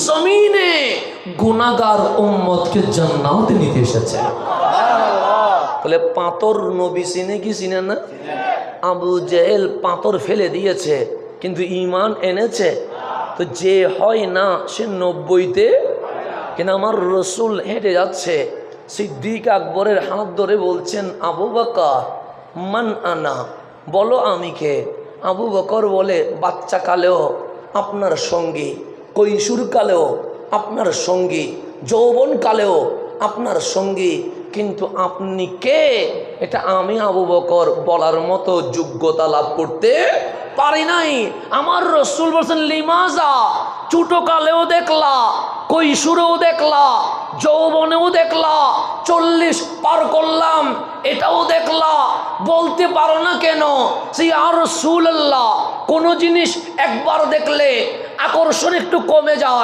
জমিনে গুনাহগার উম্মতকে জান্নাতে নিতে এসেছে। তাহলে পাথর নবী চিনে কি চিনে না? আবু জেহেল পাথর ফেলে দিয়েছে কিন্তু ঈমান এনেছে। তো যে হয় না সে 90-তে, কিন্তু আমার রসুল হেঁটে যাচ্ছে, সিদ্দিক আকবরের হাত ধরে বলছেন, আবু বকর মান আনা, বলো আমি কে? আবু বকর বলে, বাচ্চা কালেও আপনার সঙ্গী, কৈশোর কালেও আপনার সঙ্গী, যৌবন কালেও আপনার সঙ্গী, কিন্তু আপনি কে এটা আমি আবু বকর বলার মতো যোগ্যতা লাভ করতে পারি নাই। আমার রসুল বলছেন, লিমাজা, ছোটো কালেও দেখলা, কৈশোরেও দেখলা, যৌবনেও দেখলা, 40 পার করলাম এটাও দেখলা, বলতে পারো না কেন যে ইয়া রাসূলুল্লাহ? কোনো জিনিস একবার দেখলে আকর্ষণ একটু কমে যায়।